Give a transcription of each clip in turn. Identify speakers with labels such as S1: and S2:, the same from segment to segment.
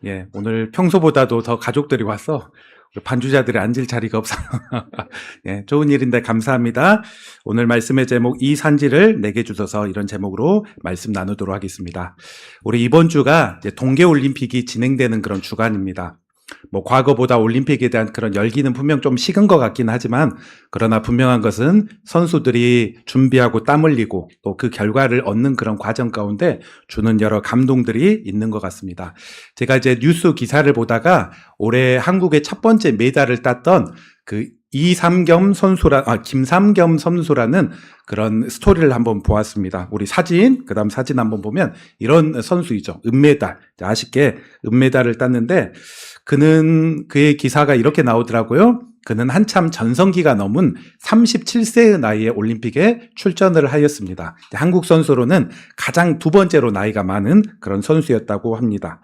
S1: 예, 오늘 평소보다도 더 가족들이 와서 반주자들이 앉을 자리가 없어요. 예, 좋은 일인데 감사합니다. 오늘 말씀의 제목 이 산지를 내게 주소서 이런 제목으로 말씀 나누도록 하겠습니다. 우리 이번 주가 이제 동계올림픽이 진행되는 그런 주간입니다. 뭐 과거보다 올림픽에 대한 그런 열기는 분명 좀 식은 것 같긴 하지만 그러나 분명한 것은 선수들이 준비하고 땀 흘리고 또 그 결과를 얻는 그런 과정 가운데 주는 여러 감동들이 있는 것 같습니다. 제가 이제 뉴스 기사를 보다가 올해 한국의 첫 번째 메달을 땄던 그 김삼겸 선수라는 그런 스토리를 한번 보았습니다. 우리 그다음 사진 한번 보면 이런 선수이죠. 은메달. 아쉽게 은메달을 땄는데 그의 기사가 이렇게 나오더라고요. 그는 한참 전성기가 넘은 37세의 나이에 올림픽에 출전을 하였습니다. 한국 선수로는 가장 두 번째로 나이가 많은 그런 선수였다고 합니다.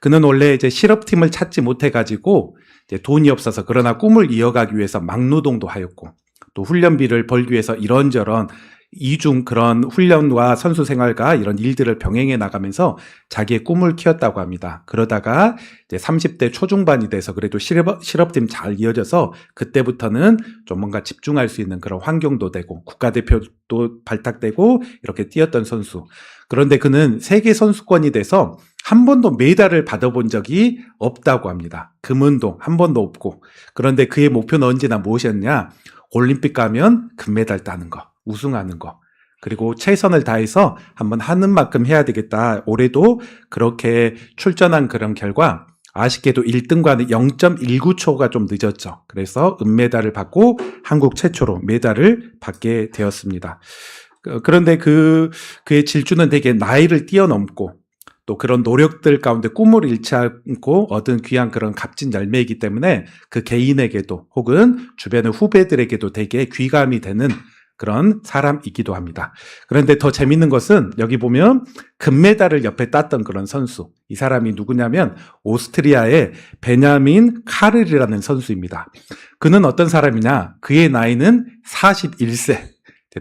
S1: 그는 원래 이제 실업팀을 찾지 못해가지고 이제 돈이 없어서 그러나 꿈을 이어가기 위해서 막노동도 하였고 또 훈련비를 벌기 위해서 이런저런 이중 그런 훈련과 선수 생활과 이런 일들을 병행해 나가면서 자기의 꿈을 키웠다고 합니다. 그러다가 이제 30대 초중반이 돼서 그래도 실업팀 잘 이어져서 그때부터는 좀 뭔가 집중할 수 있는 그런 환경도 되고 국가대표도 발탁되고 이렇게 뛰었던 선수. 그런데 그는 세계 선수권이 돼서 한 번도 메달을 받아본 적이 없다고 합니다. 금은도 한 번도 없고. 그런데 그의 목표는 언제나 무엇이었냐? 올림픽 가면 금메달 따는 거. 우승하는 거. 그리고 최선을 다해서 한번 하는 만큼 해야 되겠다. 올해도 그렇게 출전한 그런 결과 아쉽게도 1등과는 0.19초가 좀 늦었죠. 그래서 은메달을 받고 한국 최초로 메달을 받게 되었습니다. 그런데 그의 질주는 되게 나이를 뛰어넘고 또 그런 노력들 가운데 꿈을 잃지 않고 얻은 귀한 그런 값진 열매이기 때문에 그 개인에게도 혹은 주변의 후배들에게도 되게 귀감이 되는 그런 사람이기도 합니다. 그런데 더 재밌는 것은 여기 보면 금메달을 옆에 땄던 그런 선수. 이 사람이 누구냐면 오스트리아의 베냐민 카를이라는 선수입니다. 그는 어떤 사람이냐? 그의 나이는 41세.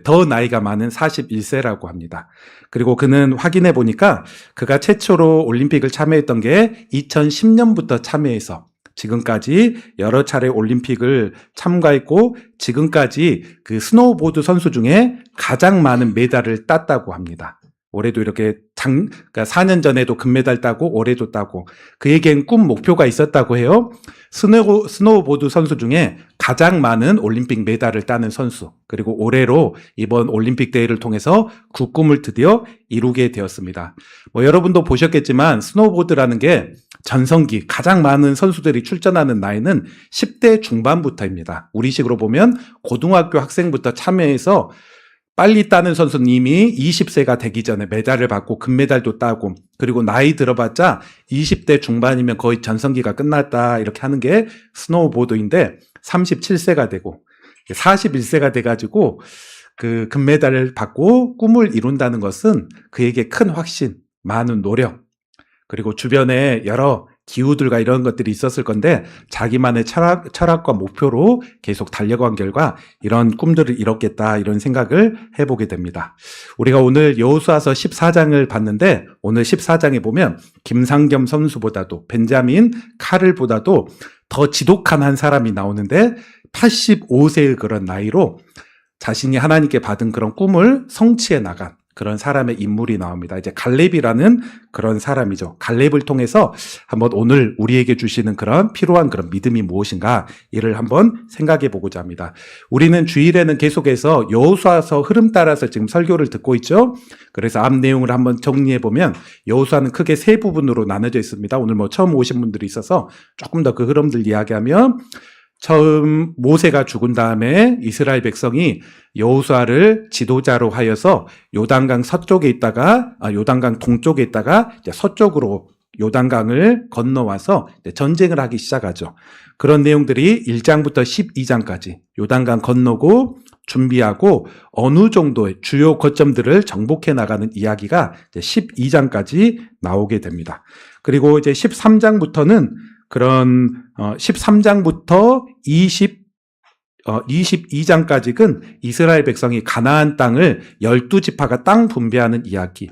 S1: 더 나이가 많은 41세라고 합니다. 그리고 그는 확인해 보니까 그가 최초로 올림픽을 참여했던 게 2010년부터 참여해서 지금까지 여러 차례 올림픽을 참가했고 지금까지 그 스노우보드 선수 중에 가장 많은 메달을 땄다고 합니다. 올해도 이렇게 그러니까 4년 전에도 금메달 따고 올해도 따고 그에겐 꿈 목표가 있었다고 해요. 스노우보드 선수 중에 가장 많은 올림픽 메달을 따는 선수 그리고 올해로 이번 올림픽 대회를 통해서 그 꿈을 드디어 이루게 되었습니다. 뭐 여러분도 보셨겠지만 스노우보드라는 게 전성기 가장 많은 선수들이 출전하는 나이는 10대 중반부터입니다. 우리식으로 보면 고등학교 학생부터 참여해서 빨리 따는 선수는 이미 20세가 되기 전에 메달을 받고 금메달도 따고 그리고 나이 들어봤자 20대 중반이면 거의 전성기가 끝났다 이렇게 하는 게 스노우보드인데 37세가 되고 41세가 돼가지고 그 금메달을 받고 꿈을 이룬다는 것은 그에게 큰 확신, 많은 노력 그리고 주변에 여러 기후들과 이런 것들이 있었을 건데 자기만의 철학과 목표로 계속 달려간 결과 이런 꿈들을 이뤘겠다 이런 생각을 해보게 됩니다. 우리가 오늘 여호수아서 14장을 봤는데 오늘 14장에 보면 김삼겸 선수보다도 벤자민 카를보다도 더 지독한 한 사람이 나오는데 85세의 그런 나이로 자신이 하나님께 받은 그런 꿈을 성취해 나간 그런 사람의 인물이 나옵니다. 이제 갈렙이라는 그런 사람이죠. 갈렙을 통해서 한번 오늘 우리에게 주시는 그런 필요한 그런 믿음이 무엇인가 이를 한번 생각해 보고자 합니다. 우리는 주일에는 계속해서 여호수아서 흐름 따라서 지금 설교를 듣고 있죠. 그래서 앞 내용을 한번 정리해 보면 여호수아는 크게 세 부분으로 나눠져 있습니다. 오늘 뭐 처음 오신 분들이 있어서 조금 더 그 흐름들 이야기하면 처음 모세가 죽은 다음에 이스라엘 백성이 여호수아를 지도자로 하여서 요단강 요단강 동쪽에 있다가 이제 서쪽으로 요단강을 건너와서 전쟁을 하기 시작하죠. 그런 내용들이 1장부터 12장까지 요단강 건너고 준비하고 어느 정도의 주요 거점들을 정복해 나가는 이야기가 이제 12장까지 나오게 됩니다. 그리고 이제 13장부터는 그런 13장부터 22장까지는 이스라엘 백성이 가나안 땅을 12지파가 땅 분배하는 이야기.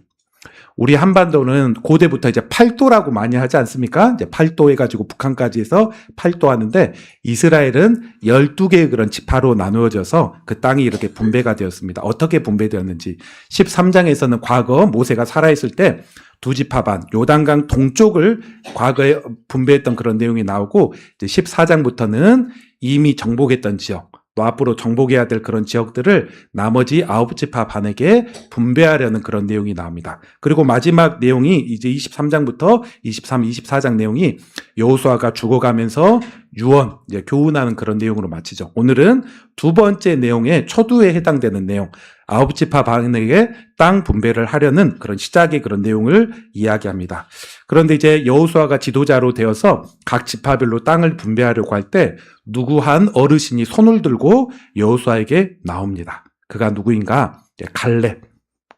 S1: 우리 한반도는 고대부터 이제 팔도라고 많이 하지 않습니까? 이제 팔도 해가지고 북한까지 해서 팔도 하는데 이스라엘은 12개의 그런 지파로 나누어져서 그 땅이 이렇게 분배가 되었습니다. 어떻게 분배되었는지 13장에서는 과거 모세가 살아있을 때 두 지파 반, 요단강 동쪽을 과거에 분배했던 그런 내용이 나오고 이제 14장부터는 이미 정복했던 지역, 또 앞으로 정복해야 될 그런 지역들을 나머지 9지파 반에게 분배하려는 그런 내용이 나옵니다. 그리고 마지막 내용이 이제 23장부터 23, 24장 내용이 여호수아가 죽어가면서 유언, 이제 교훈하는 그런 내용으로 마치죠. 오늘은 두 번째 내용의 초두에 해당되는 내용, 9지파 반에게 땅 분배를 하려는 그런 시작의 그런 내용을 이야기합니다. 그런데 이제 여호수아가 지도자로 되어서 각 지파별로 땅을 분배하려고 할 때 누구 한 어르신이 손을 들고 여호수아에게 나옵니다. 그가 누구인가? 갈렙.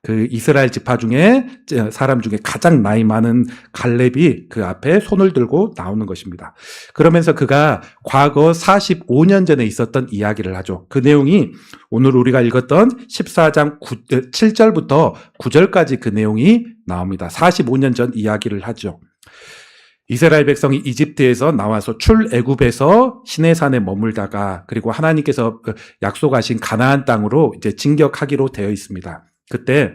S1: 그 이스라엘 지파 중에 사람 중에 가장 나이 많은 갈렙이 그 앞에 손을 들고 나오는 것입니다. 그러면서 그가 과거 45년 전에 있었던 이야기를 하죠. 그 내용이 오늘 우리가 읽었던 14장 7절부터 9절까지 그 내용이 나옵니다. 45년 전 이야기를 하죠. 이스라엘 백성이 이집트에서 나와서 출애굽에서 시내산에 머물다가 그리고 하나님께서 약속하신 가나안 땅으로 이제 진격하기로 되어 있습니다. 그때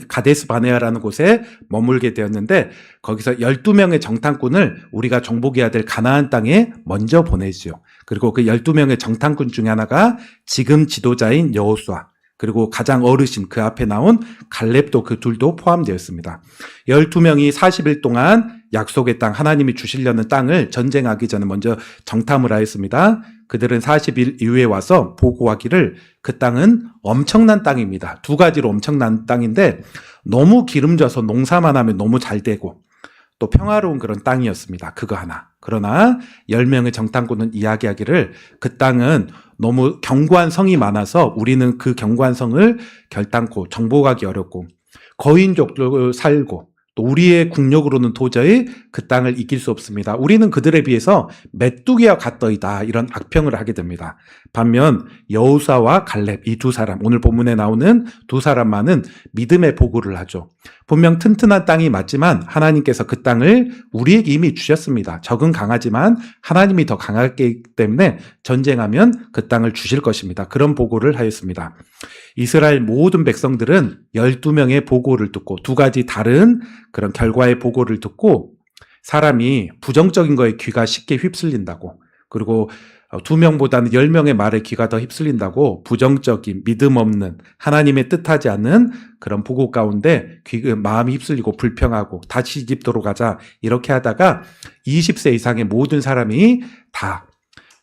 S1: 가데스 바네아라는 곳에 머물게 되었는데 거기서 12명의 정탐꾼을 우리가 정복해야 될 가나안 땅에 먼저 보내죠. 그리고 그 12명의 정탐꾼 중에 하나가 지금 지도자인 여호수아, 그리고 가장 어르신 그 앞에 나온 갈렙도 그 둘도 포함되었습니다. 12명이 40일 동안 약속의 땅, 하나님이 주시려는 땅을 전쟁하기 전에 먼저 정탐을 하였습니다. 그들은 40일 이후에 와서 보고하기를 그 땅은 엄청난 땅입니다. 두 가지로 엄청난 땅인데 너무 기름져서 농사만 하면 너무 잘 되고 또 평화로운 그런 땅이었습니다. 그거 하나. 그러나 10명의 정탐꾼은 이야기하기를 그 땅은 너무 견고한 성이 많아서 우리는 그 견고한 성을 결단코 정복하기 어렵고 거인족도 살고 또 우리의 국력으로는 도저히 그 땅을 이길 수 없습니다. 우리는 그들에 비해서 메뚜기와 같더이다, 이런 악평을 하게 됩니다. 반면 여호수아와 갈렙, 이 두 사람, 오늘 본문에 나오는 두 사람만은 믿음의 보고를 하죠. 분명 튼튼한 땅이 맞지만 하나님께서 그 땅을 우리에게 이미 주셨습니다. 적은 강하지만 하나님이 더 강하기 때문에 전쟁하면 그 땅을 주실 것입니다. 그런 보고를 하였습니다. 이스라엘 모든 백성들은 12명의 보고를 듣고 두 가지 다른 그런 결과의 보고를 듣고 사람이 부정적인 거에 귀가 쉽게 휩쓸린다고, 그리고 2명보다는 10명의 말에 귀가 더 휩쓸린다고 부정적인, 믿음 없는, 하나님의 뜻하지 않는 그런 보고 가운데 마음이 휩쓸리고 불평하고 다시 이집트로 가자 이렇게 하다가 20세 이상의 모든 사람이 다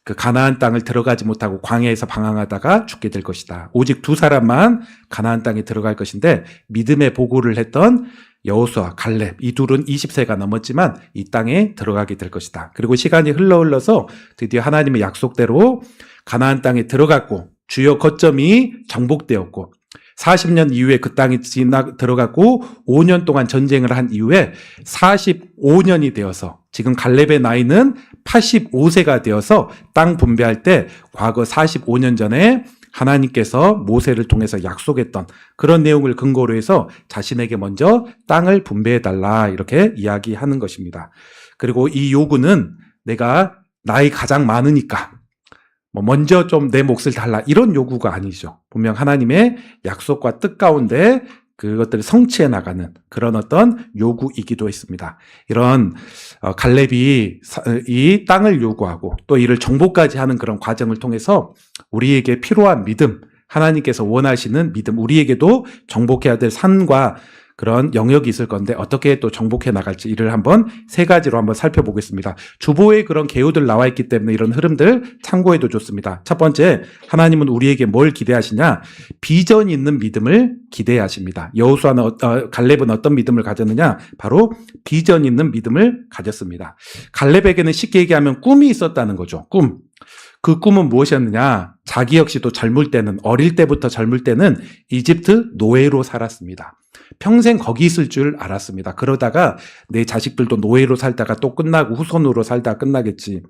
S1: 그 가나안 땅을 들어가지 못하고 광야에서 방황하다가 죽게 될 것이다. 오직 두 사람만 가나안 땅에 들어갈 것인데 믿음의 보고를 했던 여호수아, 갈렙, 이 둘은 20세가 넘었지만 이 땅에 들어가게 될 것이다. 그리고 시간이 흘러서 드디어 하나님의 약속대로 가나안 땅에 들어갔고 주요 거점이 정복되었고 40년 이후에 그 땅에 들어갔고 5년 동안 전쟁을 한 이후에 45년이 되어서 지금 갈렙의 나이는 85세가 되어서 땅 분배할 때 과거 45년 전에 하나님께서 모세를 통해서 약속했던 그런 내용을 근거로 해서 자신에게 먼저 땅을 분배해달라 이렇게 이야기하는 것입니다. 그리고 이 요구는 내가 나이 가장 많으니까 먼저 좀 내 몫을 달라 이런 요구가 아니죠. 분명 하나님의 약속과 뜻 가운데 그것들을 성취해 나가는 그런 어떤 요구이기도 했습니다. 이런 갈렙이 이 땅을 요구하고 또 이를 정복까지 하는 그런 과정을 통해서 우리에게 필요한 믿음, 하나님께서 원하시는 믿음, 우리에게도 정복해야 될 산과 그런 영역이 있을 건데 어떻게 또 정복해 나갈지 이를 한번 세 가지로 한번 살펴보겠습니다. 주보에 그런 개요들 나와 있기 때문에 이런 흐름들 참고해도 좋습니다. 첫 번째, 하나님은 우리에게 뭘 기대하시냐? 비전 있는 믿음을 기대하십니다. 여호수아는 갈렙은 어떤 믿음을 가졌느냐? 바로 비전 있는 믿음을 가졌습니다. 갈렙에게는 쉽게 얘기하면 꿈이 있었다는 거죠. 꿈. 그 꿈은 무엇이었느냐? 자기 역시도 젊을 때는, 어릴 때부터 젊을 때는 이집트 노예로 살았습니다. 평생 거기 있을 줄 알았습니다. 그러다가 내 자식들도 노예로 살다가 또 끝나고 후손으로 살다가 끝나겠지.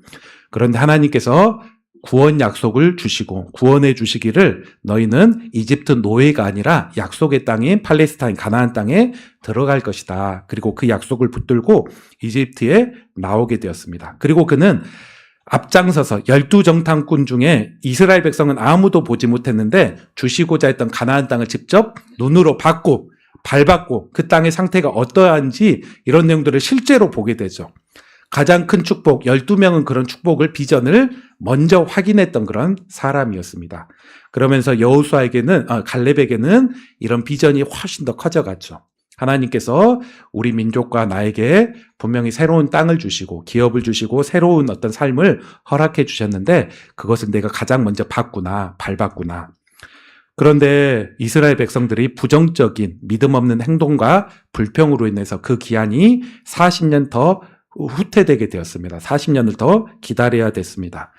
S1: 그런데 하나님께서 구원 약속을 주시고 구원해 주시기를 너희는 이집트 노예가 아니라 약속의 땅인 팔레스타인 가나안 땅에 들어갈 것이다. 그리고 그 약속을 붙들고 이집트에 나오게 되었습니다. 그리고 그는 앞장서서 12정탐꾼 중에 이스라엘 백성은 아무도 보지 못했는데 주시고자 했던 가나안 땅을 직접 눈으로 봤고 밟았고 그 땅의 상태가 어떠한지 이런 내용들을 실제로 보게 되죠. 가장 큰 축복, 12명은 그런 축복을, 비전을 먼저 확인했던 그런 사람이었습니다. 그러면서 갈렙에게는 이런 비전이 훨씬 더 커져갔죠. 하나님께서 우리 민족과 나에게 분명히 새로운 땅을 주시고 기업을 주시고 새로운 어떤 삶을 허락해 주셨는데 그것을 내가 가장 먼저 봤구나, 밟았구나. 그런데 이스라엘 백성들이 부정적인 믿음 없는 행동과 불평으로 인해서 그 기한이 40년 더 후퇴되게 되었습니다. 40년을 더 기다려야 됐습니다.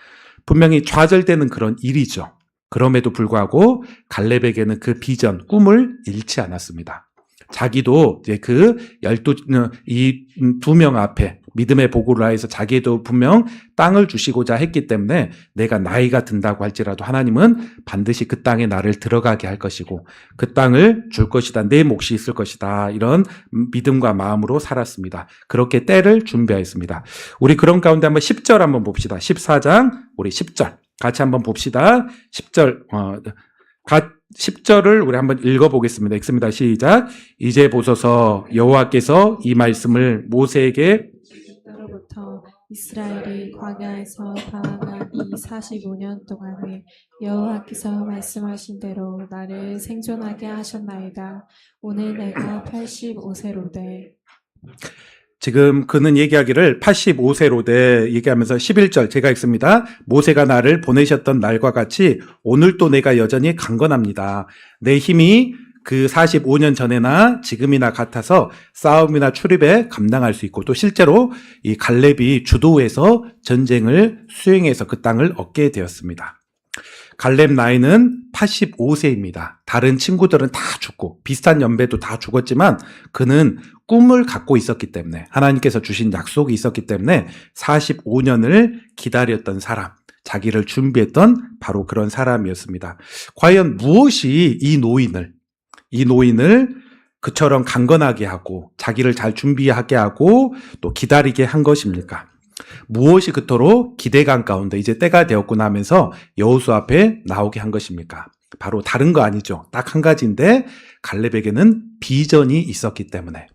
S1: 분명히 좌절되는 그런 일이죠. 그럼에도 불구하고 갈렙에게는 그 비전, 꿈을 잃지 않았습니다. 자기도 이제 이 두 명 앞에 믿음의 보고를 하여서 자기도 분명 땅을 주시고자 했기 때문에 내가 나이가 든다고 할지라도 하나님은 반드시 그 땅에 나를 들어가게 할 것이고 그 땅을 줄 것이다. 내 몫이 있을 것이다. 이런 믿음과 마음으로 살았습니다. 그렇게 때를 준비하였습니다. 우리 그런 가운데 한번 10절 한번 봅시다. 14장 우리 10절 같이 한번 봅시다. 10절을 우리 한번 읽어보겠습니다. 읽습니다. 시작. 이제 보소서 여호와께서 이 말씀을 모세에게
S2: 때로부터 이스라엘이 광야에서 방황한 이 45년 동안에 여호와께서 말씀하신 대로 나를 생존하게 하셨나이다. 오늘 내가 85세로되.
S1: 지금 그는 얘기하기를 85세로 돼 얘기하면서 11절 제가 읽습니다. 모세가 나를 보내셨던 날과 같이 오늘도 내가 여전히 강건합니다. 내 힘이 그 45년 전에나 지금이나 같아서 싸움이나 출입에 감당할 수 있고 또 실제로 이 갈렙이 주도해서 전쟁을 수행해서 그 땅을 얻게 되었습니다. 갈렙 나이는 85세입니다. 다른 친구들은 다 죽고 비슷한 연배도 다 죽었지만 그는 꿈을 갖고 있었기 때문에 하나님께서 주신 약속이 있었기 때문에 45년을 기다렸던 사람, 자기를 준비했던 바로 그런 사람이었습니다. 과연 무엇이 이 노인을 그처럼 강건하게 하고 자기를 잘 준비하게 하고 또 기다리게 한 것입니까? 무엇이 그토록 기대감 가운데 이제 때가 되었구나 하면서 여호수아 앞에 나오게 한 것입니까? 바로 다른 거 아니죠. 딱 한 가지인데 갈렙에게는 비전이 있었기 때문에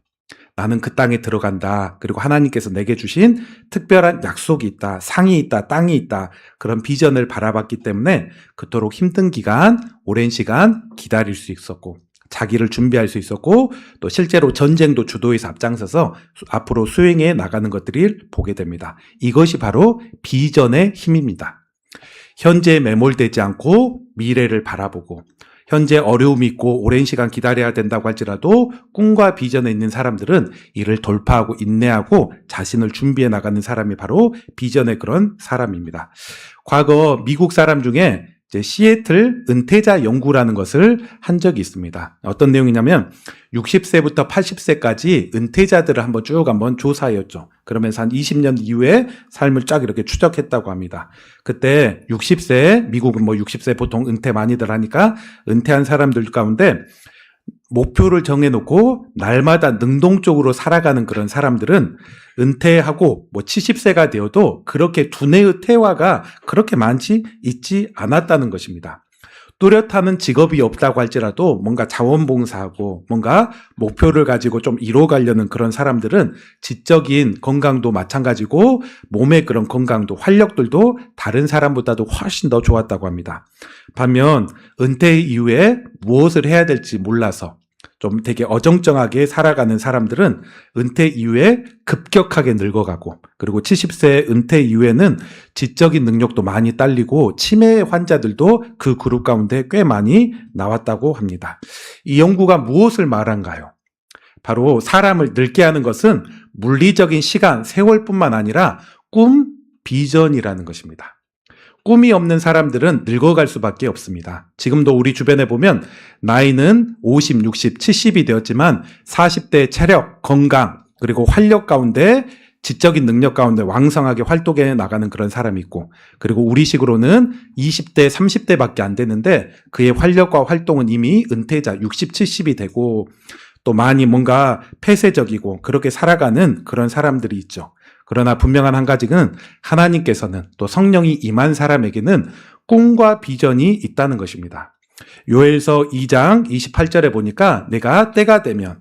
S1: 나는 그 땅에 들어간다. 그리고 하나님께서 내게 주신 특별한 약속이 있다. 상이 있다. 땅이 있다. 그런 비전을 바라봤기 때문에 그토록 힘든 기간, 오랜 시간 기다릴 수 있었고 자기를 준비할 수 있었고 또 실제로 전쟁도 주도해서 앞장서서 앞으로 수행해 나가는 것들을 보게 됩니다. 이것이 바로 비전의 힘입니다. 현재에 매몰되지 않고 미래를 바라보고 현재 어려움이 있고 오랜 시간 기다려야 된다고 할지라도 꿈과 비전에 있는 사람들은 이를 돌파하고 인내하고 자신을 준비해 나가는 사람이 바로 비전의 그런 사람입니다. 과거 미국 사람 중에 시애틀 은퇴자 연구라는 것을 한 적이 있습니다. 어떤 내용이냐면 60세부터 80세까지 은퇴자들을 한번 조사했죠. 그러면서 한 20년 이후에 삶을 쫙 이렇게 추적했다고 합니다. 그때 60세, 미국은 60세 보통 은퇴 많이들 하니까 은퇴한 사람들 가운데 목표를 정해놓고 날마다 능동적으로 살아가는 그런 사람들은 은퇴하고 70세가 되어도 그렇게 두뇌의 퇴화가 그렇게 있지 않았다는 것입니다. 뚜렷하는 직업이 없다고 할지라도 뭔가 자원봉사하고 뭔가 목표를 가지고 좀 이뤄가려는 그런 사람들은 지적인 건강도 마찬가지고 몸의 그런 건강도 활력들도 다른 사람보다도 훨씬 더 좋았다고 합니다. 반면 은퇴 이후에 무엇을 해야 될지 몰라서 좀 되게 어정쩡하게 살아가는 사람들은 은퇴 이후에 급격하게 늙어가고 그리고 70세 은퇴 이후에는 지적인 능력도 많이 딸리고 치매 환자들도 그 그룹 가운데 꽤 많이 나왔다고 합니다. 이 연구가 무엇을 말한가요? 바로 사람을 늙게 하는 것은 물리적인 시간, 세월뿐만 아니라 꿈, 비전이라는 것입니다. 꿈이 없는 사람들은 늙어갈 수밖에 없습니다. 지금도 우리 주변에 보면 나이는 50, 60, 70이 되었지만 40대 체력, 건강, 그리고 활력 가운데 지적인 능력 가운데 왕성하게 활동해 나가는 그런 사람이 있고, 그리고 우리식으로는 20대, 30대밖에 안 되는데 그의 활력과 활동은 이미 은퇴자 60, 70이 되고 또 많이 뭔가 폐쇄적이고 그렇게 살아가는 그런 사람들이 있죠. 그러나 분명한 한 가지는 하나님께서는 또 성령이 임한 사람에게는 꿈과 비전이 있다는 것입니다. 요엘서 2장 28절에 보니까 내가 때가 되면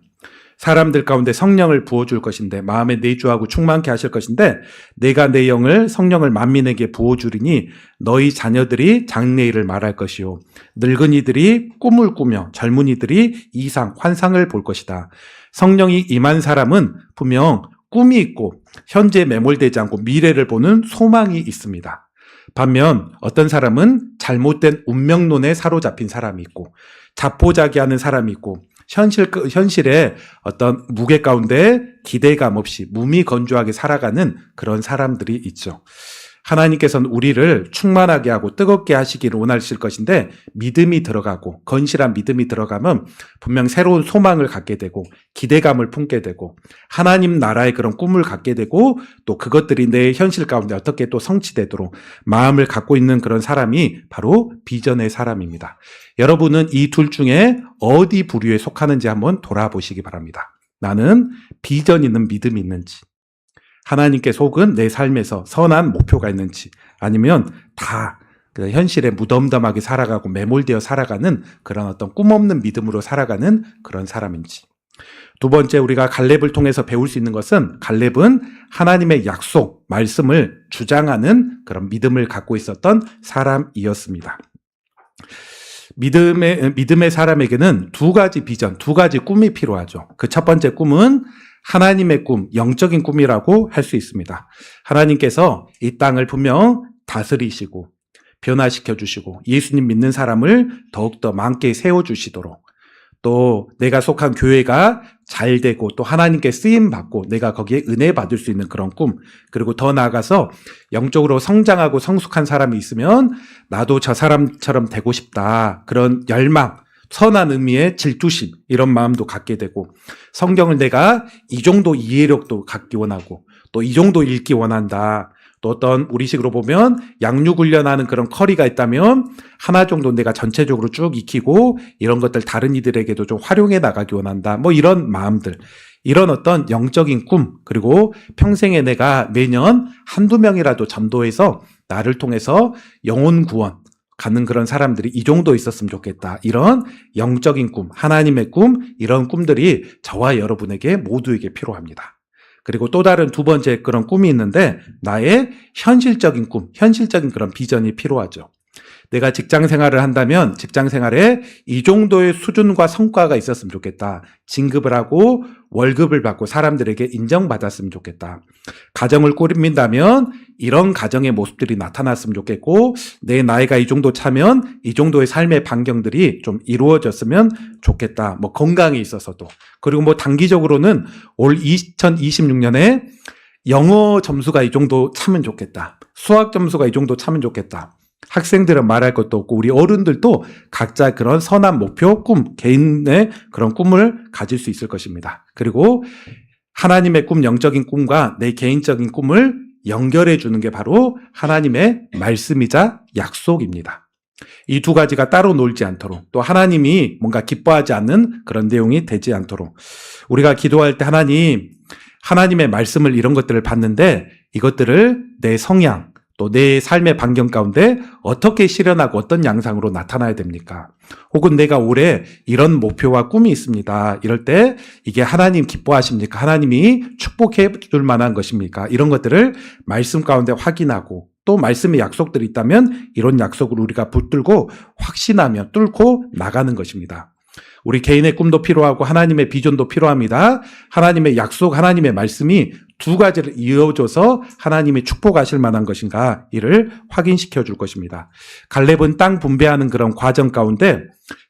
S1: 사람들 가운데 성령을 부어줄 것인데 마음에 내주하고 충만케 하실 것인데 내가 내 영을 성령을 만민에게 부어주리니 너희 자녀들이 장래일을 말할 것이요 늙은이들이 꿈을 꾸며 젊은이들이 이상 환상을 볼 것이다. 성령이 임한 사람은 분명 꿈이 있고 현재에 매몰되지 않고 미래를 보는 소망이 있습니다. 반면 어떤 사람은 잘못된 운명론에 사로잡힌 사람이 있고 자포자기하는 사람이 있고 현실의 어떤 무게 가운데 기대감 없이 무미건조하게 살아가는 그런 사람들이 있죠. 하나님께서는 우리를 충만하게 하고 뜨겁게 하시기를 원하실 것인데 믿음이 들어가고 건실한 믿음이 들어가면 분명 새로운 소망을 갖게 되고 기대감을 품게 되고 하나님 나라의 그런 꿈을 갖게 되고 또 그것들이 내 현실 가운데 어떻게 또 성취되도록 마음을 갖고 있는 그런 사람이 바로 비전의 사람입니다. 여러분은 이 둘 중에 어디 부류에 속하는지 한번 돌아보시기 바랍니다. 나는 비전 있는 믿음이 있는지, 하나님께 속은 내 삶에서 선한 목표가 있는지, 아니면 다 현실에 무덤덤하게 살아가고 매몰되어 살아가는 그런 어떤 꿈 없는 믿음으로 살아가는 그런 사람인지. 두 번째, 우리가 갈렙을 통해서 배울 수 있는 것은 갈렙은 하나님의 약속, 말씀을 주장하는 그런 믿음을 갖고 있었던 사람이었습니다. 믿음의 사람에게는 두 가지 비전, 두 가지 꿈이 필요하죠. 그 첫 번째 꿈은 하나님의 꿈, 영적인 꿈이라고 할 수 있습니다. 하나님께서 이 땅을 분명 다스리시고 변화시켜 주시고 예수님 믿는 사람을 더욱더 많게 세워주시도록, 또 내가 속한 교회가 잘 되고 또 하나님께 쓰임 받고 내가 거기에 은혜 받을 수 있는 그런 꿈, 그리고 더 나아가서 영적으로 성장하고 성숙한 사람이 있으면 나도 저 사람처럼 되고 싶다, 그런 열망, 선한 의미의 질투심, 이런 마음도 갖게 되고, 성경을 내가 이 정도 이해력도 갖기 원하고 또 이 정도 읽기 원한다. 또 어떤 우리식으로 보면 양육 훈련하는 그런 커리가 있다면 하나 정도 내가 전체적으로 쭉 익히고 이런 것들 다른 이들에게도 좀 활용해 나가기 원한다. 뭐 이런 마음들, 이런 어떤 영적인 꿈, 그리고 평생에 내가 매년 한두 명이라도 전도해서 나를 통해서 영혼 구원 가는 그런 사람들이 이 정도 있었으면 좋겠다. 이런 영적인 꿈, 하나님의 꿈, 이런 꿈들이 저와 여러분에게 모두에게 필요합니다. 그리고 또 다른 두 번째 그런 꿈이 있는데 나의 현실적인 꿈, 현실적인 그런 비전이 필요하죠. 내가 직장 생활을 한다면 직장 생활에 이 정도의 수준과 성과가 있었으면 좋겠다. 진급을 하고 월급을 받고 사람들에게 인정받았으면 좋겠다. 가정을 꾸린다면 이런 가정의 모습들이 나타났으면 좋겠고, 내 나이가 이 정도 차면 이 정도의 삶의 반경들이 좀 이루어졌으면 좋겠다. 뭐 건강에 있어서도. 그리고 뭐 단기적으로는 올 2026년에 영어 점수가 이 정도 차면 좋겠다. 수학 점수가 이 정도 차면 좋겠다. 학생들은 말할 것도 없고 우리 어른들도 각자 그런 선한 목표, 꿈, 개인의 그런 꿈을 가질 수 있을 것입니다. 그리고 하나님의 꿈, 영적인 꿈과 내 개인적인 꿈을 연결해 주는 게 바로 하나님의 말씀이자 약속입니다. 이 두 가지가 따로 놀지 않도록, 또 하나님이 뭔가 기뻐하지 않는 그런 내용이 되지 않도록, 우리가 기도할 때 하나님의 말씀을 이런 것들을 봤는데 이것들을 내 성향, 또 내 삶의 반경 가운데 어떻게 실현하고 어떤 양상으로 나타나야 됩니까? 혹은 내가 올해 이런 목표와 꿈이 있습니다. 이럴 때 이게 하나님 기뻐하십니까? 하나님이 축복해 줄 만한 것입니까? 이런 것들을 말씀 가운데 확인하고, 또 말씀의 약속들이 있다면 이런 약속을 우리가 붙들고 확신하며 뚫고 나가는 것입니다. 우리 개인의 꿈도 필요하고 하나님의 비전도 필요합니다. 하나님의 약속, 하나님의 말씀이 두 가지를 이어줘서 하나님이 축복하실 만한 것인가, 이를 확인시켜 줄 것입니다. 갈렙은 땅 분배하는 그런 과정 가운데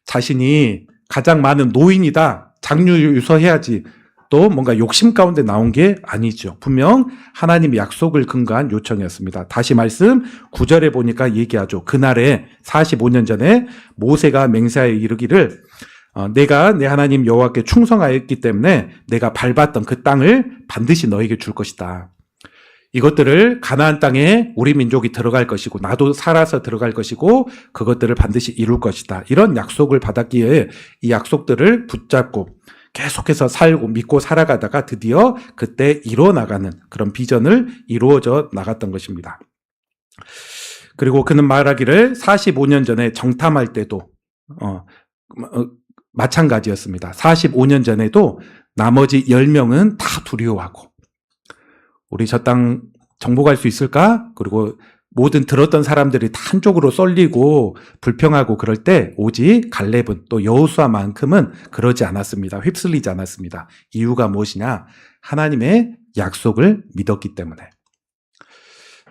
S1: 자신이 가장 많은 노인이다, 장유 유서해야지, 또 뭔가 욕심 가운데 나온 게 아니죠. 분명 하나님의 약속을 근거한 요청이었습니다. 다시 말씀 9절에 보니까 얘기하죠. 그날에 45년 전에 모세가 맹세하여 이르기를 내가 내 하나님 여호와께 충성하였기 때문에 내가 밟았던 그 땅을 반드시 너에게 줄 것이다. 이것들을 가나안 땅에 우리 민족이 들어갈 것이고 나도 살아서 들어갈 것이고 그것들을 반드시 이룰 것이다. 이런 약속을 받았기에 이 약속들을 붙잡고 계속해서 살고 믿고 살아가다가 드디어 그때 이루어나가는 그런 비전을 이루어져 나갔던 것입니다. 그리고 그는 말하기를 45년 전에 정탐할 때도 마찬가지였습니다. 45년 전에도 나머지 10명은 다 두려워하고 우리 저 땅 정복할 수 있을까? 그리고 모든 들었던 사람들이 다 한쪽으로 쏠리고 불평하고 그럴 때 오직 갈렙은 또 여호수아만큼은 그러지 않았습니다. 휩쓸리지 않았습니다. 이유가 무엇이냐? 하나님의 약속을 믿었기 때문에.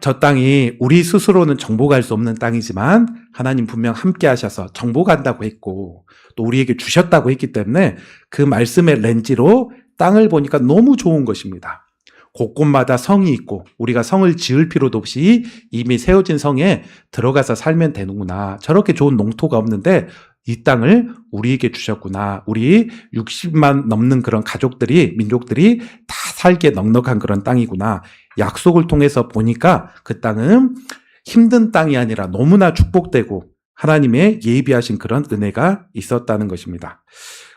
S1: 저 땅이 우리 스스로는 정복할 수 없는 땅이지만 하나님 분명 함께 하셔서 정복한다고 했고 또 우리에게 주셨다고 했기 때문에 그 말씀의 렌즈로 땅을 보니까 너무 좋은 것입니다. 곳곳마다 성이 있고 우리가 성을 지을 필요도 없이 이미 세워진 성에 들어가서 살면 되는구나. 저렇게 좋은 농토가 없는데 이 땅을 우리에게 주셨구나. 우리 60만 넘는 그런 가족들이 민족들이 다 살기에 넉넉한 그런 땅이구나. 약속을 통해서 보니까 그 땅은 힘든 땅이 아니라 너무나 축복되고 하나님의 예비하신 그런 은혜가 있었다는 것입니다.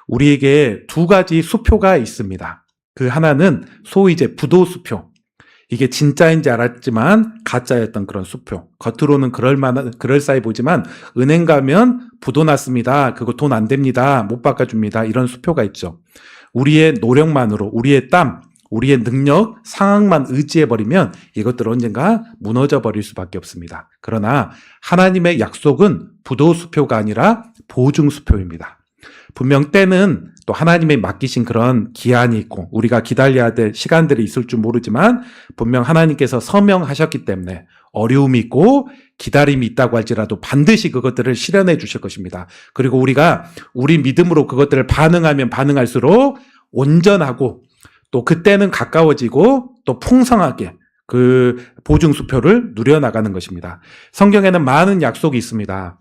S1: 우리에게 두 가지 수표가 있습니다. 그 하나는 소위 이제 부도 수표. 이게 진짜인지 알았지만 가짜였던 그런 수표. 겉으로는 그럴싸해 보이지만 은행 가면 부도 났습니다. 그거 돈 안 됩니다. 못 바꿔줍니다. 이런 수표가 있죠. 우리의 노력만으로 우리의 땀, 우리의 능력, 상황만 의지해버리면 이것들 언젠가 무너져 버릴 수밖에 없습니다. 그러나 하나님의 약속은 부도 수표가 아니라 보증 수표입니다. 분명 때는 또 하나님의 맡기신 그런 기한이 있고 우리가 기다려야 될 시간들이 있을 줄 모르지만 분명 하나님께서 서명하셨기 때문에 어려움이 있고 기다림이 있다고 할지라도 반드시 그것들을 실현해 주실 것입니다. 그리고 우리가 우리 믿음으로 그것들을 반응하면 반응할수록 온전하고 또 그때는 가까워지고 또 풍성하게 그 보증수표를 누려나가는 것입니다. 성경에는 많은 약속이 있습니다.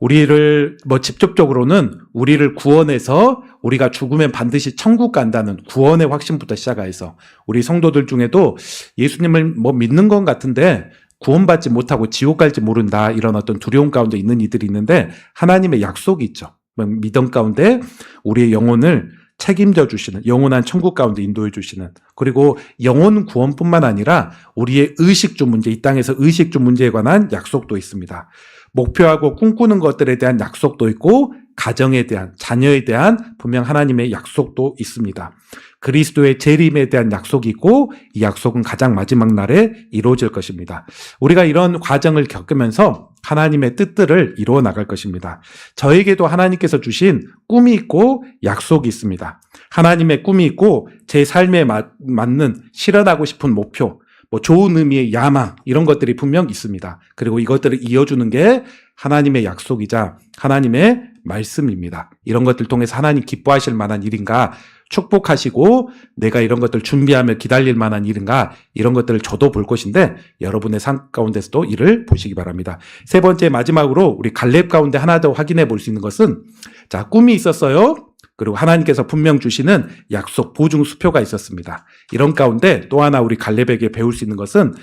S1: 우리를 직접적으로는 우리를 구원해서 우리가 죽으면 반드시 천국 간다는 구원의 확신부터 시작해서 우리 성도들 중에도 예수님을 믿는 것 같은데 구원받지 못하고 지옥 갈지 모른다 이런 어떤 두려움 가운데 있는 이들이 있는데 하나님의 약속이 있죠. 믿음 가운데 우리의 영혼을 책임져 주시는 영원한 천국 가운데 인도해 주시는 그리고 영혼 구원뿐만 아니라 우리의 의식주 문제 이 땅에서 의식주 문제에 관한 약속도 있습니다. 목표하고 꿈꾸는 것들에 대한 약속도 있고 가정에 대한 자녀에 대한 분명 하나님의 약속도 있습니다. 그리스도의 재림에 대한 약속이 있고 이 약속은 가장 마지막 날에 이루어질 것입니다. 우리가 이런 과정을 겪으면서 하나님의 뜻들을 이루어 나갈 것입니다. 저에게도 하나님께서 주신 꿈이 있고 약속이 있습니다. 하나님의 꿈이 있고 제 삶에 맞는 실현하고 싶은 목표 좋은 의미의 야망 이런 것들이 분명 있습니다. 그리고 이것들을 이어주는 게 하나님의 약속이자 하나님의 말씀입니다. 이런 것들 통해서 하나님 기뻐하실 만한 일인가 축복하시고 내가 이런 것들 준비하며 기다릴 만한 일인가 이런 것들을 저도 볼 것인데 여러분의 삶 가운데서도 이를 보시기 바랍니다. 세 번째 마지막으로 우리 갈렙 가운데 하나 더 확인해 볼 수 있는 것은 자 꿈이 있었어요. 그리고 하나님께서 분명 주시는 약속, 보증 수표가 있었습니다. 이런 가운데 또 하나 우리 갈렙에게 배울 수 있는 것은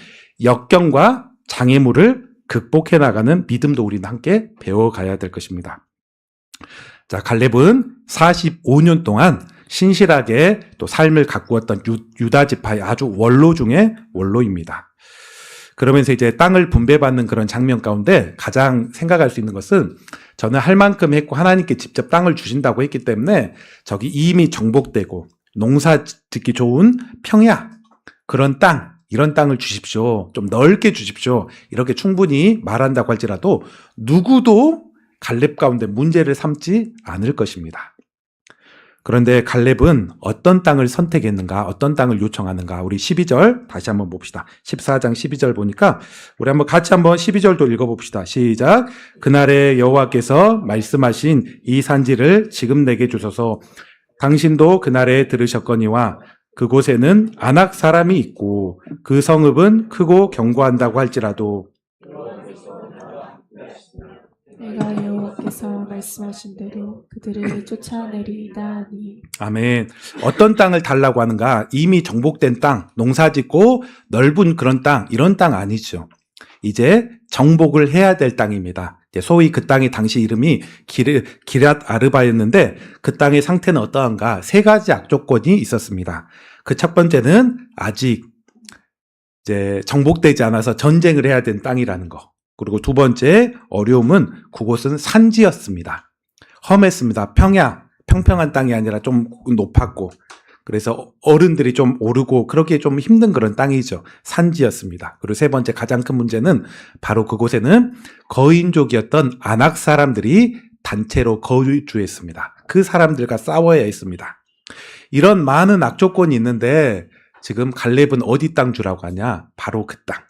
S1: 역경과 장애물을 극복해 나가는 믿음도 우리는 함께 배워가야 될 것입니다. 자, 갈렙은 45년 동안 신실하게 또 삶을 가꾸었던 유다 지파의 아주 원로 중에 원로입니다. 그러면서 이제 땅을 분배받는 그런 장면 가운데 가장 생각할 수 있는 것은 저는 할 만큼 했고 하나님께 직접 땅을 주신다고 했기 때문에 저기 이미 정복되고 농사 짓기 좋은 평야 그런 땅 이런 땅을 주십시오. 좀 넓게 주십시오. 이렇게 충분히 말한다고 할지라도 누구도 갈렙 가운데 문제를 삼지 않을 것입니다. 그런데 갈렙은 어떤 땅을 선택했는가, 어떤 땅을 요청하는가, 우리 12절 다시 한번 봅시다. 14장 12절 보니까 우리 한번 같이 한번 12절도 읽어봅시다. 시작. 그날에 여호와께서 말씀하신 이 산지를 지금 내게 주소서. 당신도 그날에 들으셨거니와 그곳에는 아낙 사람이 있고 그 성읍은 크고 견고한다고 할지라도
S2: 내가 여호와께 여호와께서 말씀하신 대로 그들을 쫓아내리이다 하니
S1: 아멘. 어떤 땅을 달라고 하는가? 이미 정복된 땅, 농사짓고 넓은 그런 땅, 이런 땅 아니죠. 이제 정복을 해야 될 땅입니다. 소위 그 땅의 당시 이름이 기랏 아르바였는데 그 땅의 상태는 어떠한가? 세 가지 악조건이 있었습니다. 그 첫 번째는 아직 이제 정복되지 않아서 전쟁을 해야 된 땅이라는 거. 그리고 두 번째 어려움은 그곳은 산지였습니다. 험했습니다. 평평한 땅이 아니라 좀 높았고, 그래서 어른들이 좀 오르고 그러기에 좀 힘든 그런 땅이죠. 산지였습니다. 그리고 세 번째 가장 큰 문제는 바로 그곳에는 거인족이었던 아낙 사람들이 단체로 거주했습니다. 그 사람들과 싸워야 했습니다. 이런 많은 악조건이 있는데 지금 갈렙은 어디 땅 주라고 하냐? 바로 그 땅.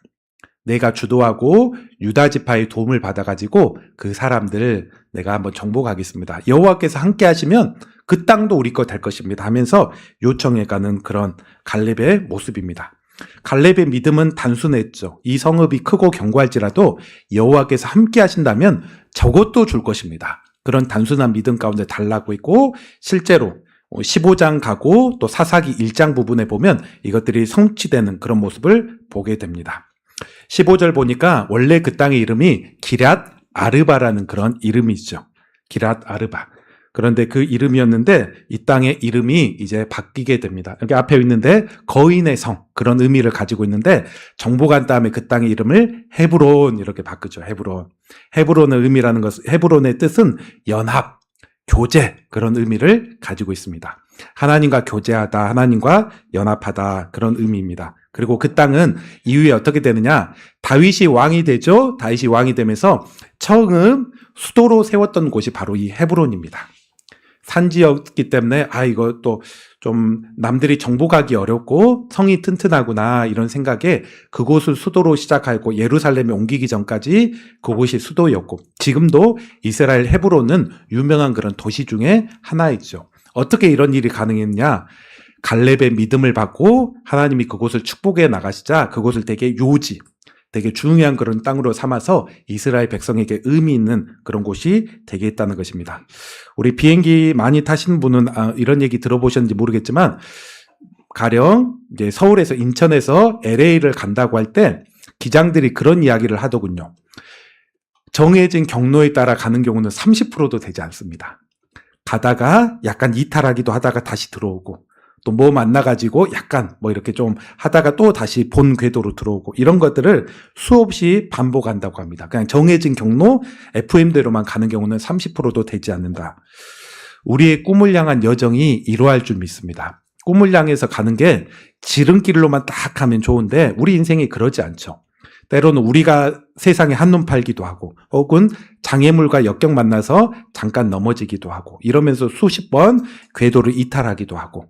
S1: 내가 주도하고 유다 지파의 도움을 받아가지고 그 사람들 내가 한번 정복하겠습니다. 여호와께서 함께 하시면 그 땅도 우리 거 될 것입니다 하면서 요청해가는 그런 갈렙의 모습입니다. 갈렙의 믿음은 단순했죠. 이 성읍이 크고 견고할지라도 여호와께서 함께 하신다면 저것도 줄 것입니다. 그런 단순한 믿음 가운데 달라고 있고, 실제로 15장 가고 또 사사기 1장 부분에 보면 이것들이 성취되는 그런 모습을 보게 됩니다. 15절 보니까 원래 그 땅의 이름이 기랏 아르바라는 그런 이름이죠. 기랏 아르바. 그런데 그 이름이었는데 이 땅의 이름이 이제 바뀌게 됩니다. 여기 앞에 있는데 거인의 성, 그런 의미를 가지고 있는데 정복한 다음에 그 땅의 이름을 헤브론 이렇게 바꾸죠. 헤브론. 헤브론의 의미라는 것은, 헤브론의 뜻은 연합, 교제, 그런 의미를 가지고 있습니다. 하나님과 교제하다, 하나님과 연합하다, 그런 의미입니다. 그리고 그 땅은 이후에 어떻게 되느냐? 다윗이 왕이 되죠. 다윗이 왕이 되면서 처음 수도로 세웠던 곳이 바로 이 헤브론입니다. 산지였기 때문에 이거 또 좀 남들이 정복하기 어렵고 성이 튼튼하구나 이런 생각에 그곳을 수도로 시작하고 예루살렘에 옮기기 전까지 그곳이 수도였고, 지금도 이스라엘 헤브론은 유명한 그런 도시 중에 하나이죠. 어떻게 이런 일이 가능했냐? 갈렙의 믿음을 받고 하나님이 그곳을 축복해 나가시자 그곳을 되게 중요한 그런 땅으로 삼아서 이스라엘 백성에게 의미 있는 그런 곳이 되게 했다는 것입니다. 우리 비행기 많이 타시는 분은 이런 얘기 들어보셨는지 모르겠지만, 가령 이제 서울에서 인천에서 LA를 간다고 할 때 기장들이 그런 이야기를 하더군요. 정해진 경로에 따라 가는 경우는 30%도 되지 않습니다. 가다가 약간 이탈하기도 하다가 다시 들어오고, 또 뭐 만나가지고 약간 뭐 이렇게 좀 하다가 또 다시 본 궤도로 들어오고, 이런 것들을 수없이 반복한다고 합니다. 그냥 정해진 경로 FM대로만 가는 경우는 30%도 되지 않는다. 우리의 꿈을 향한 여정이 이러할 줄 믿습니다. 꿈을 향해서 가는 게 지름길로만 딱 가면 좋은데 우리 인생이 그러지 않죠. 때로는 우리가 세상에 한눈 팔기도 하고, 혹은 장애물과 역경 만나서 잠깐 넘어지기도 하고, 이러면서 수십 번 궤도를 이탈하기도 하고,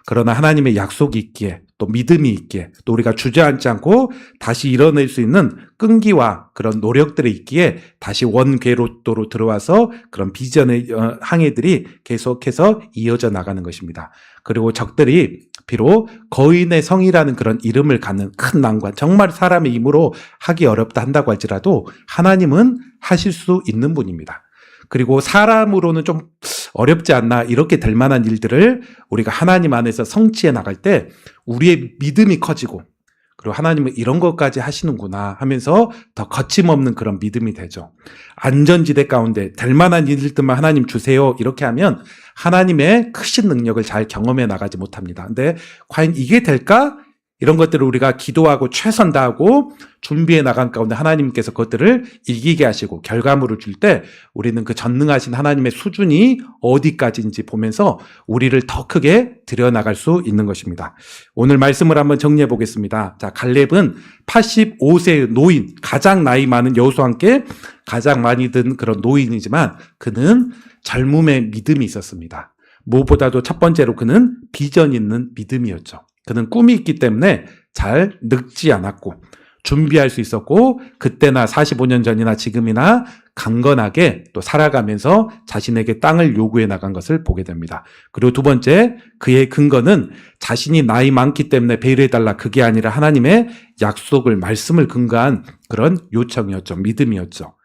S1: 그러나 하나님의 약속이 있기에, 또 믿음이 있기에, 또 우리가 주저앉지 않고 다시 일어날 수 있는 끈기와 그런 노력들이 있기에 다시 원궤도로 들어와서 그런 비전의 항해들이 계속해서 이어져 나가는 것입니다. 그리고 적들이 비록 거인의 성이라는 그런 이름을 갖는 큰 난관, 정말 사람의 힘으로 하기 어렵다 한다고 할지라도 하나님은 하실 수 있는 분입니다. 그리고 사람으로는 좀 어렵지 않나, 이렇게 될 만한 일들을 우리가 하나님 안에서 성취해 나갈 때 우리의 믿음이 커지고, 그리고 하나님은 이런 것까지 하시는구나 하면서 더 거침없는 그런 믿음이 되죠. 안전지대 가운데 될 만한 일들만 하나님 주세요 이렇게 하면 하나님의 크신 능력을 잘 경험해 나가지 못합니다. 근데 과연 이게 될까? 이런 것들을 우리가 기도하고 최선 다하고 준비해 나간 가운데 하나님께서 그것들을 이기게 하시고 결과물을 줄 때 우리는 그 전능하신 하나님의 수준이 어디까지인지 보면서 우리를 더 크게 들여나갈 수 있는 것입니다. 오늘 말씀을 한번 정리해 보겠습니다. 자, 갈렙은 85세의 노인, 가장 나이 많은 여호수아와 함께 가장 많이 든 그런 노인이지만 그는 젊음의 믿음이 있었습니다. 무엇보다도 첫 번째로 그는 비전 있는 믿음이었죠. 그는 꿈이 있기 때문에 잘 늙지 않았고 준비할 수 있었고, 그때나 45년 전이나 지금이나 강건하게 또 살아가면서 자신에게 땅을 요구해 나간 것을 보게 됩니다. 그리고 두 번째, 그의 근거는 자신이 나이 많기 때문에 배려해달라, 그게 아니라 하나님의 약속을, 말씀을 근거한 그런 요청이었죠. 믿음이었죠.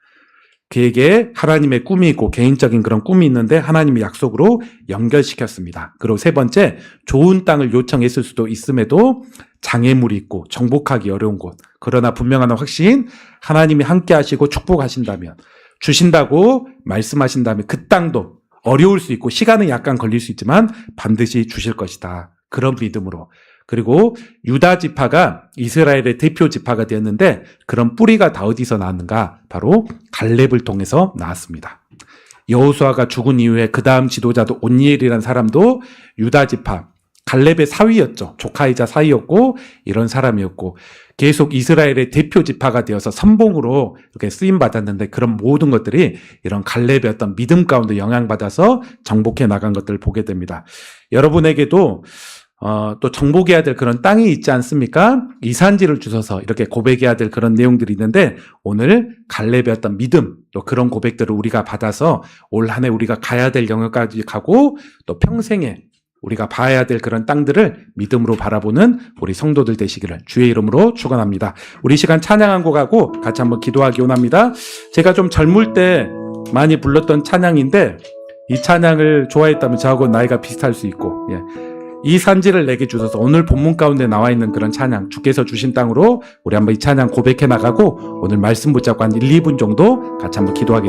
S1: 그에게 하나님의 꿈이 있고 개인적인 그런 꿈이 있는데 하나님의 약속으로 연결시켰습니다. 그리고 세 번째, 좋은 땅을 요청했을 수도 있음에도 장애물이 있고 정복하기 어려운 곳. 그러나 분명한 확신, 하나님이 함께 하시고 축복하신다면, 주신다고 말씀하신다면 그 땅도 어려울 수 있고 시간은 약간 걸릴 수 있지만 반드시 주실 것이다. 그런 믿음으로. 그리고 유다 지파가 이스라엘의 대표 지파가 되었는데 그런 뿌리가 다 어디서 나왔는가? 바로 갈렙을 통해서 나왔습니다. 여호수아가 죽은 이후에 그 다음 지도자도 온니엘이라는 사람도 유다 지파, 갈렙의 사위였죠. 조카이자 사위였고 이런 사람이었고 계속 이스라엘의 대표 지파가 되어서 선봉으로 이렇게 쓰임 받았는데 그런 모든 것들이 이런 갈렙의 어떤 믿음 가운데 영향받아서 정복해 나간 것들을 보게 됩니다. 여러분에게도 또 정복해야 될 그런 땅이 있지 않습니까? 이산지를 주셔서 이렇게 고백해야 될 그런 내용들이 있는데 오늘 갈렙의 어떤 믿음 또 그런 고백들을 우리가 받아서 올 한 해 우리가 가야 될 영역까지 가고 또 평생에 우리가 봐야 될 그런 땅들을 믿음으로 바라보는 우리 성도들 되시기를 주의 이름으로 축원합니다. 우리 시간 찬양 한 곡하고 같이 한번 기도하기 원합니다. 제가 좀 젊을 때 많이 불렀던 찬양인데 이 찬양을 좋아했다면 저하고 나이가 비슷할 수 있고 이 산지를 내게 주셔서 오늘 본문 가운데 나와 있는 그런 찬양 주께서 주신 땅으로 우리 한번 이 찬양 고백해 나가고 오늘 말씀 붙잡고 한 1, 2분 정도 같이 한번 기도하겠습니다.